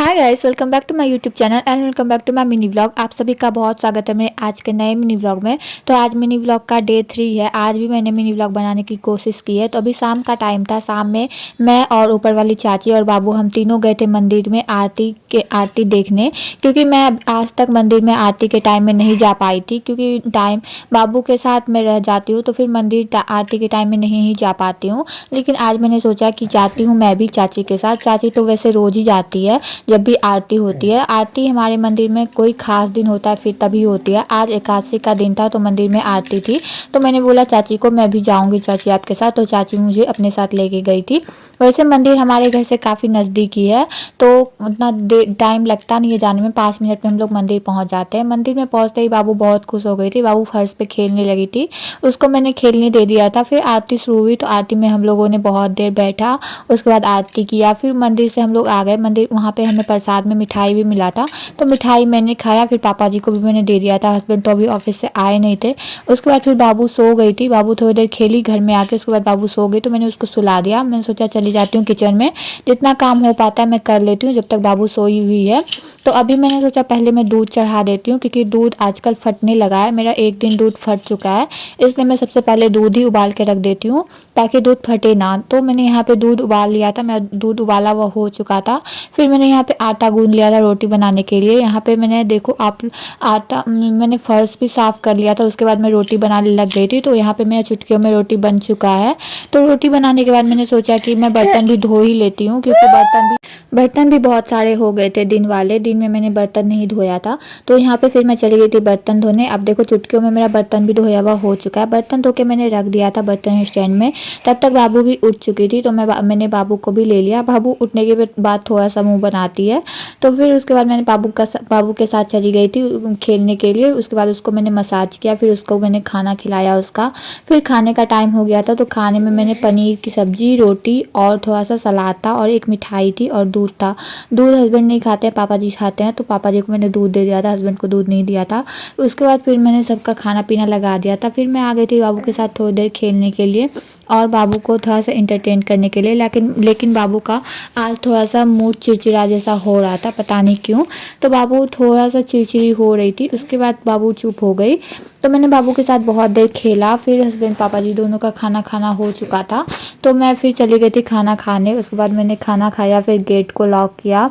Hi guys, welcome back to my YouTube channel and welcome back to my mini vlog. आप सभी का बहुत स्वागत है मेरे आज के नए मिनी व्लॉग में। तो आज मिनी व्लॉग का डे 3 है। आज भी मैंने मिनी व्लॉग बनाने की कोशिश की है। तो अभी शाम का टाइम था। शाम में मैं और ऊपर वाली चाची और बाबू हम तीनों गए थे मंदिर में आरती देखने, क्योंकि मैं आज तक मंदिर में आरती के टाइम में नहीं जा पाई थी, क्योंकि टाइम बाबू के साथ मैं रह जाती हूँ तो फिर मंदिर आरती के टाइम में नहीं जा पाती हूँ। लेकिन आज मैंने सोचा कि जाती हूँ मैं भी चाची के साथ। चाची तो वैसे रोज ही जाती है जब भी आरती होती है। आरती हमारे मंदिर में कोई खास दिन होता है फिर तभी होती है। आज एकादशी का दिन था तो मंदिर में आरती थी। तो मैंने बोला चाची को मैं भी जाऊंगी चाची आपके साथ, तो चाची मुझे अपने साथ लेके गई थी। वैसे मंदिर हमारे घर से काफ़ी नज़दीक ही है, तो उतना टाइम लगता नहीं है जाने में। 5 मिनट में हम लोग मंदिर पहुंच जाते हैं। मंदिर में पहुंचते ही बाबू बहुत खुश हो गई थी। बाबू फर्श पे खेलने लगी थी, उसको मैंने खेलने दे दिया था। फिर आरती शुरू हुई तो आरती में हम लोगों ने बहुत देर बैठा। उसके बाद आरती किया, फिर मंदिर से हम लोग आ गए। मंदिर वहाँ पे हमें प्रसाद में मिठाई भी मिला था, तो मिठाई मैंने खाया। फिर पापा जी को भी मैंने दे दिया था। हस्बैंड तो अभी ऑफिस से आए नहीं थे। उसके बाद फिर बाबू सो गई थी। बाबू थोड़ी देर खेली घर में आके, उसके बाद बाबू सो गई तो मैंने उसको सुला दिया। मैंने सोचा चली जाती हूँ किचन में, जितना काम हो पाता है मैं कर लेती हूँ जब तक बाबू सोई हुई है। तो अभी मैंने सोचा पहले मैं दूध चढ़ा देती हूँ, क्योंकि दूध आजकल फटने लगा है। मेरा एक दिन दूध फट चुका है, इसलिए मैं सबसे पहले दूध ही उबाल के रख देती हूँ ताकि दूध फटे ना। तो मैंने यहाँ पे दूध उबाल लिया था, मैं दूध उबाला हुआ हो चुका था। फिर मैंने यहाँ पे आटा गूंद लिया था रोटी बनाने के लिए। यहाँ पे मैंने देखो आप आटा मैंने फर्श भी साफ़ कर लिया था। उसके बाद मैं रोटी बनाने लग गई थी। तो यहाँ पे मेरा चुटकियों में रोटी बन चुका है। तो रोटी बनाने के बाद मैंने सोचा कि मैं बर्तन भी धो ही लेती हूँ, क्योंकि बर्तन भी बहुत सारे हो गए थे दिन वाले। दिन में मैंने बर्तन नहीं धोया था, तो यहाँ पे फिर मैं चली गई थी बर्तन धोने। अब देखो चुटकियों में मेरा बर्तन भी धोया हुआ हो चुका है। बर्तन धो के मैंने रख दिया था बर्तन स्टैंड में। तब तक बाबू भी उठ चुकी थी, तो मैंने बाबू को भी ले लिया। बाबू उठने के बाद थोड़ा सा मुँह बनाती है, तो फिर उसके बाद मैंने बाबू के साथ चली गई थी खेलने के लिए। उसके बाद उसको मैंने मसाज किया, फिर उसको मैंने खाना खिलाया उसका। फिर खाने का टाइम हो गया था, तो खाने में मैंने पनीर की सब्जी, रोटी और थोड़ा सा सलाद था और एक मिठाई थी और दूध था। दूध हस्बैंड नहीं खाते हैं, पापा जी खाते हैं, तो पापा जी को मैंने दूध दे दिया था, हस्बैंड को दूध नहीं दिया था। उसके बाद फिर मैंने सबका खाना पीना लगा दिया था। फिर मैं आ गई थी बाबू के साथ थोड़ी देर खेलने के लिए और बाबू को थोड़ा सा इंटरटेन करने के लिए। लेकिन बाबू का आज थोड़ा सा मूड चिड़चिड़ा जैसा हो रहा था, पता नहीं क्यों। तो बाबू थोड़ा सा चिड़चिड़ी हो रही थी। उसके बाद बाबू चुप हो गई। तो मैंने बाबू के साथ बहुत देर खेला। फिर हस्बैंड पापा जी दोनों का खाना हो चुका था, तो मैं फिर चली गई थी खाना खाने। उसके बाद मैंने खाना खाया, फिर गेट को लॉक किया।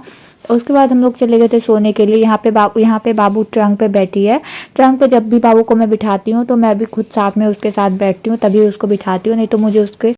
उसके बाद हम लोग चले गए थे सोने के लिए। यहाँ पे बाबू ट्रंक पे बैठी है। ट्रंक पे जब भी बाबू को मैं बिठाती हूँ तो मैं भी खुद साथ में उसके साथ बैठती हूँ, तभी उसको बिठाती हूँ, नहीं तो मुझे उसके